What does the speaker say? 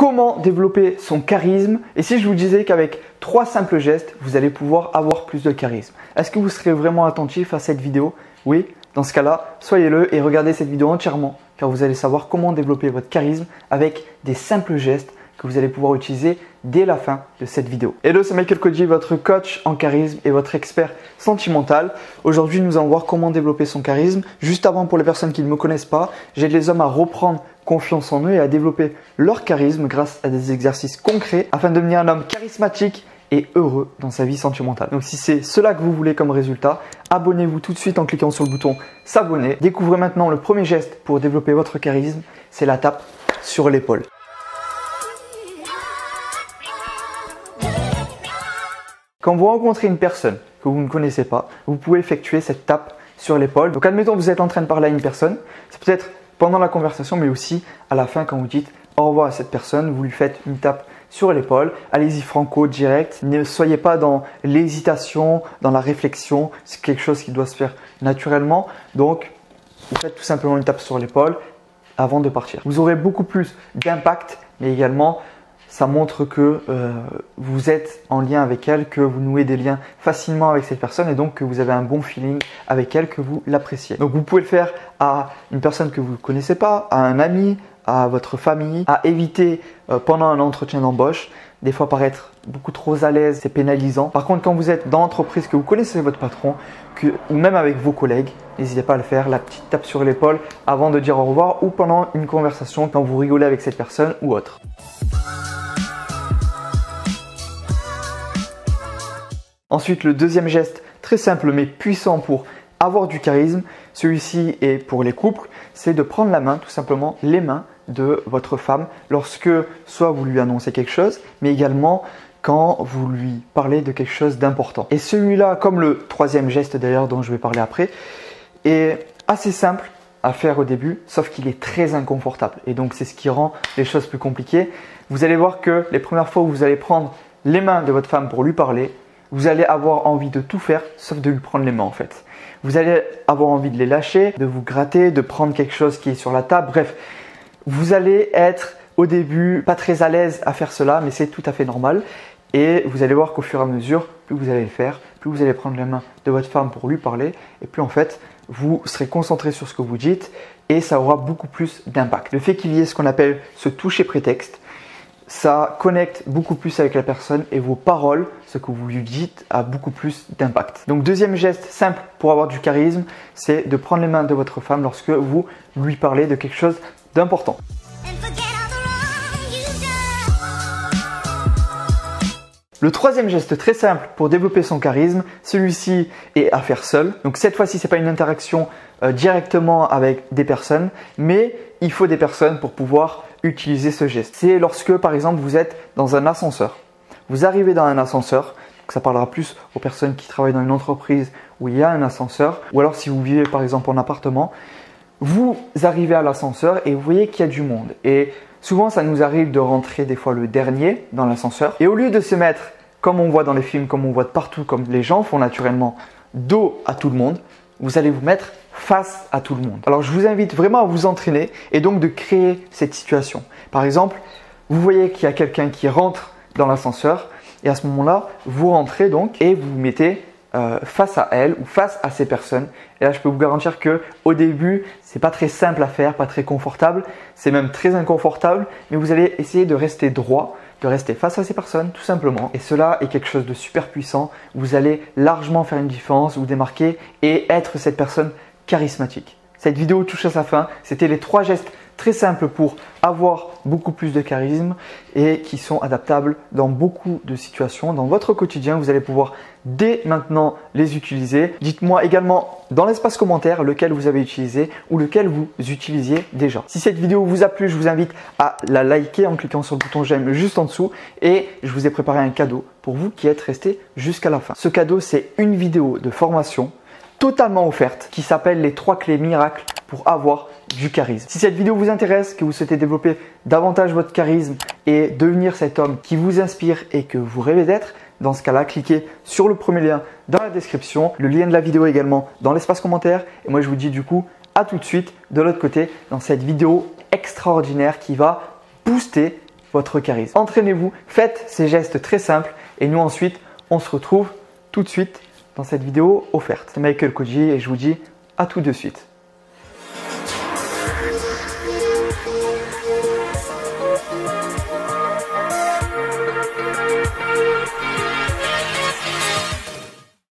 comment développer son charisme et si je vous disais qu'avec 3 simples gestes, vous allez pouvoir avoir plus de charisme. Est-ce que vous serez vraiment attentif à cette vidéo? Oui, dans ce cas-là, soyez-le et regardez cette vidéo entièrement car vous allez savoir comment développer votre charisme avec des simples gestes que vous allez pouvoir utiliser dès la fin de cette vidéo. Hello, c'est Michael Koji, votre coach en charisme et votre expert sentimental. Aujourd'hui, nous allons voir comment développer son charisme. Juste avant, pour les personnes qui ne me connaissent pas, j'aide les hommes à reprendre confiance en eux et à développer leur charisme grâce à des exercices concrets afin de devenir un homme charismatique et heureux dans sa vie sentimentale. Donc si c'est cela que vous voulez comme résultat, abonnez-vous tout de suite en cliquant sur le bouton s'abonner. Découvrez maintenant le premier geste pour développer votre charisme, c'est la tape sur l'épaule. Quand vous rencontrez une personne que vous ne connaissez pas, vous pouvez effectuer cette tape sur l'épaule. Donc admettons que vous êtes en train de parler à une personne, c'est peut-être pendant la conversation mais aussi à la fin quand vous dites au revoir à cette personne, vous lui faites une tape sur l'épaule. Allez-y franco, direct, ne soyez pas dans l'hésitation, dans la réflexion, c'est quelque chose qui doit se faire naturellement. Donc vous faites tout simplement une tape sur l'épaule avant de partir. Vous aurez beaucoup plus d'impact mais également ça montre que vous êtes en lien avec elle, que vous nouez des liens facilement avec cette personne et donc que vous avez un bon feeling avec elle, que vous l'appréciez. Donc vous pouvez le faire à une personne que vous ne connaissez pas, à un ami, à votre famille, à éviter pendant un entretien d'embauche. Des fois paraître beaucoup trop à l'aise, c'est pénalisant. Par contre, quand vous êtes dans l'entreprise, que vous connaissez votre patron, ou même avec vos collègues, n'hésitez pas à le faire, la petite tape sur l'épaule avant de dire au revoir ou pendant une conversation quand vous rigolez avec cette personne ou autre. Ensuite, le deuxième geste, très simple mais puissant pour avoir du charisme, celui-ci est pour les couples, c'est de prendre la main, tout simplement les mains de votre femme lorsque soit vous lui annoncez quelque chose, mais également quand vous lui parlez de quelque chose d'important. Et celui-là, comme le troisième geste d'ailleurs dont je vais parler après, est assez simple à faire au début, sauf qu'il est très inconfortable. Et donc c'est ce qui rend les choses plus compliquées. Vous allez voir que les premières fois où vous allez prendre les mains de votre femme pour lui parler, vous allez avoir envie de tout faire sauf de lui prendre les mains en fait. Vous allez avoir envie de les lâcher, de vous gratter, de prendre quelque chose qui est sur la table. Bref, vous allez être au début pas très à l'aise à faire cela, mais c'est tout à fait normal. Et vous allez voir qu'au fur et à mesure, plus vous allez le faire, plus vous allez prendre les mains de votre femme pour lui parler, et plus en fait, vous serez concentré sur ce que vous dites et ça aura beaucoup plus d'impact. Le fait qu'il y ait ce qu'on appelle ce toucher prétexte, ça connecte beaucoup plus avec la personne et vos paroles, ce que vous lui dites, a beaucoup plus d'impact. Donc deuxième geste simple pour avoir du charisme, c'est de prendre les mains de votre femme lorsque vous lui parlez de quelque chose d'important. Le troisième geste très simple pour développer son charisme, celui-ci est à faire seul. Donc cette fois-ci, ce n'est pas une interaction directement avec des personnes, mais il faut des personnes pour pouvoir utiliser ce geste. C'est lorsque par exemple vous êtes dans un ascenseur. Vous arrivez dans un ascenseur, donc ça parlera plus aux personnes qui travaillent dans une entreprise où il y a un ascenseur, ou alors si vous vivez par exemple en appartement, vous arrivez à l'ascenseur et vous voyez qu'il y a du monde. Et souvent ça nous arrive de rentrer des fois le dernier dans l'ascenseur. Et au lieu de se mettre, comme on voit dans les films, comme on voit de partout, comme les gens font naturellement, dos à tout le monde, vous allez vous mettre face à tout le monde. Alors je vous invite vraiment à vous entraîner et donc de créer cette situation. Par exemple, vous voyez qu'il y a quelqu'un qui rentre dans l'ascenseur et à ce moment-là, vous rentrez donc et vous vous mettez face à elle ou face à ces personnes. Et là, je peux vous garantir que au début, c'est pas très simple à faire, pas très confortable, c'est même très inconfortable, mais vous allez essayer de rester droit, de rester face à ces personnes tout simplement. Et cela est quelque chose de super puissant. Vous allez largement faire une différence, vous démarquer et être cette personne charismatique. Cette vidéo touche à sa fin. C'était les 3 gestes très simples pour avoir beaucoup plus de charisme et qui sont adaptables dans beaucoup de situations. Dans votre quotidien, vous allez pouvoir dès maintenant les utiliser. Dites-moi également dans l'espace commentaire lequel vous avez utilisé ou lequel vous utilisiez déjà. Si cette vidéo vous a plu, je vous invite à la liker en cliquant sur le bouton j'aime juste en dessous et je vous ai préparé un cadeau pour vous qui êtes restés jusqu'à la fin. Ce cadeau, c'est une vidéo de formation totalement offerte qui s'appelle les 3 clés miracles pour avoir du charisme. Si cette vidéo vous intéresse, que vous souhaitez développer davantage votre charisme et devenir cet homme qui vous inspire et que vous rêvez d'être, dans ce cas-là, cliquez sur le premier lien dans la description, le lien de la vidéo également dans l'espace commentaire. Et moi, je vous dis du coup à tout de suite de l'autre côté dans cette vidéo extraordinaire qui va booster votre charisme. Entraînez-vous, faites ces gestes très simples et nous ensuite, on se retrouve tout de suite dans cette vidéo offerte. C'est Michael Koji et je vous dis à tout de suite.